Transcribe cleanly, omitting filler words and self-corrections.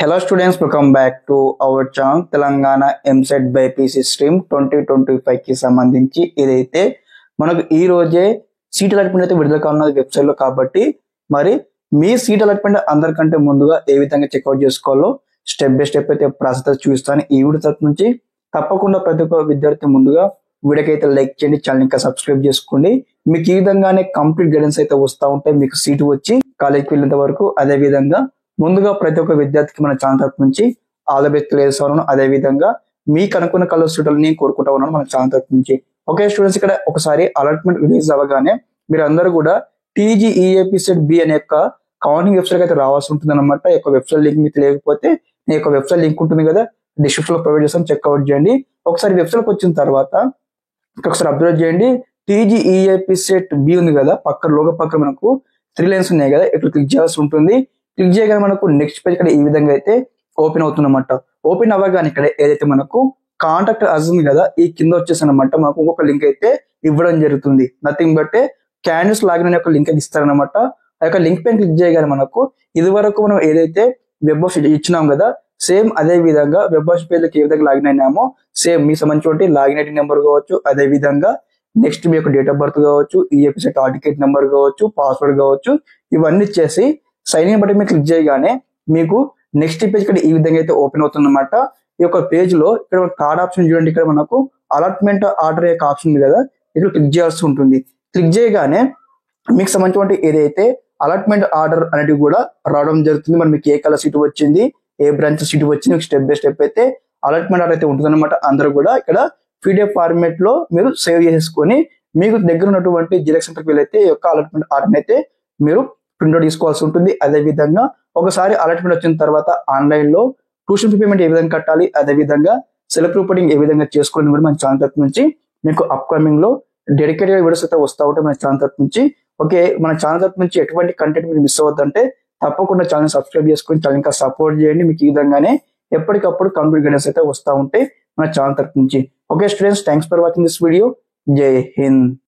Hello students, welcome back to our channel Telangana EAMCET BiPC stream 2025 కి సంబంధించి ఇదైతే మనకు ఈ రోజే సీట్ అలాట్మెంట్ అయితే విడుదల కానున్నది వెబ్సైట్ లో. కాబట్టి మరి మీ సీట్ అలాట్మెంట్ అందరికంటే ముందుగా ఏ విధంగా చెక్అవుట్ చేసుకోవాలో స్టెప్ బై స్టెప్ అయితే ప్రాసెస్ చూస్తాను ఈ వీడియో తరపు నుంచి. తప్పకుండా ప్రతి ఒక్క విద్యార్థి ముందుగా వీడియోకి అయితే లైక్ చేయండి, ఛానల్ ఇంకా సబ్స్క్రైబ్ చేసుకోండి. మీకు ఈ విధంగానే కంప్లీట్ గైడెన్స్ అయితే వస్తూ ఉంటాయి మీకు సీటు వచ్చి కాలేజ్కి వెళ్ళేంత వరకు. అదే విధంగా ముందుగా ప్రతి ఒక్క విద్యార్థికి మన ఛానల్ తరపు నుంచి ఆల్ ద బెస్ట్ తెలియజేస్తున్నాను. అదే విధంగా మీకు అనుకున్న కలర్ నేను కోరుకుంటా ఉన్నాను మన ఛానల్ తరపు నుంచి. ఓకే స్టూడెంట్స్, ఇక్కడ ఒకసారి అలాట్మెంట్ రిలీజ్ అవ్వగానే మీరు అందరూ కూడా టీజీఈఏపీ సెట్ బి అనే యొక్క కౌంటింగ్ వెబ్సైట్ అయితే రావాల్సి ఉంటుంది అనమాట. ఈ యొక్క వెబ్సైట్ లింక్ మీకు తెలియకపోతే ఈ యొక్క వెబ్సైట్ లింక్ ఉంటుంది కదా, డిస్క్రిప్షన్ లో ప్రొవైడ్ చేస్తాం, చెక్అవుట్ చేయండి. ఒకసారి వెబ్సైట్కి వచ్చిన తర్వాత ఒకసారి అబ్జర్వ్ చేయండి, టీజీఈఏపీ సెట్ బి ఉంది కదా, పక్కన లోగో పక్కన మనకు 3 లైన్స్ ఉన్నాయి కదా, ఇక్కడ క్లిక్ చేయాల్సి ఉంటుంది. క్లిక్ చేయగానే మనకు నెక్స్ట్ పేజ్ ఇక్కడ ఈ విధంగా అయితే ఓపెన్ అవుతుందన్నమాట. ఓపెన్ అవ్వగానే ఇక్కడ ఏదైతే మనకు కాంటాక్ట్ అస్ ఉంది కదా, ఈ కింద వచ్చేసి అనమాట మనకు ఇంకొక లింక్ అయితే ఇవ్వడం జరుగుతుంది. నథింగ్ బట్ క్యాండిడేట్స్ లాగిన్ అనే ఒక లింక్ అయితే ఇస్తారనమాట. ఆ యొక్క లింక్ పైన క్లిక్ చేయగానే మనకు ఇది వరకు మనం ఏదైతే వెబ్ ఆఫ్ ఇచ్చినాం కదా, సేమ్ అదే విధంగా వెబ్ ఆఫ్ పేజ్కి ఏ విధంగా లాగిన్ అయినామో సేమ్ మీకు సంబంధించిన లాగిన్ ఐడి నెంబర్ కావచ్చు, అదే విధంగా నెక్స్ట్ మీ యొక్క డేట్ ఆఫ్ బర్త్ కావచ్చు, ఈ ఎపిసోడ్ హాల్ టికెట్ నెంబర్ కావచ్చు, పాస్వర్డ్ కావచ్చు, ఇవన్నీ ఇచ్చేసి సైన్ ఇన్ బటన్ మీద క్లిక్ చేయగానే మీకు నెక్స్ట్ పేజ్ ఇక్కడ ఈ విధంగా అయితే ఓపెన్ అవుతుంది అనమాట. ఈ యొక్క పేజ్ లో ఇక్కడ థర్డ్ ఆప్షన్ చూడండి, ఇక్కడ మనకు అలాట్మెంట్ ఆర్డర్ యొక్క ఆప్షన్ ఉంది కదా, ఇక్కడ క్లిక్ చేయాల్సి ఉంటుంది. క్లిక్ చేయగానే మీకు సంబంధించిన ఏదైతే అలాట్మెంట్ ఆర్డర్ అనేది కూడా రావడం జరుగుతుంది. మరి మీకు ఏ కలర్ సీటు వచ్చింది, ఏ బ్రాంచ్ సీటు వచ్చింది, స్టెప్ బై స్టెప్ అయితే అలాట్మెంట్ ఆర్డర్ అయితే ఉంటుంది అనమాట. అందరూ కూడా ఇక్కడ పీడిఎఫ్ ఫార్మేట్ లో మీరు సేవ్ చేసుకొని మీకు దగ్గర ఉన్నటువంటి జిరాక్స్ సెంటర్కి వెళ్ళైతే ఈ యొక్క అలాట్మెంట్ ఆర్డర్ అయితే మీరు ప్రింట్అవుట్ తీసుకోవాల్సి ఉంటుంది. అదే విధంగా ఒకసారి అలాట్మెంట్ వచ్చిన తర్వాత ఆన్లైన్ లో ట్యూషన్ ఫీ పేమెంట్ ఏ విధంగా కట్టాలి, అదే విధంగా సెల్ఫ్ రిపోర్టింగ్ ఏ విధంగా చేసుకోవాలి కూడా మన ఛానల్ తరపు నుంచి మీకు అప్కమింగ్ లో డెడికేటెడ్ వీడియోస్ అయితే వస్తూ ఉంటాయి మన ఛానల్ తరపు నుంచి. ఓకే, మన ఛానల్ తరపు నుంచి ఎటువంటి కంటెంట్ మీరు మిస్ అవ్వద్దంటే తప్పకుండా ఛానల్ సబ్స్క్రైబ్ చేసుకొని ఛానల్ ఇంకా సపోర్ట్ చేయండి. మీకు ఈ విధంగానే ఎప్పటికప్పుడు కంప్లీట్ గైడెన్స్ అయితే వస్తూ ఉంటాయి మన ఛానల్ తరపు నుంచి. Okay students, thanks for watching this video. జై హింద్.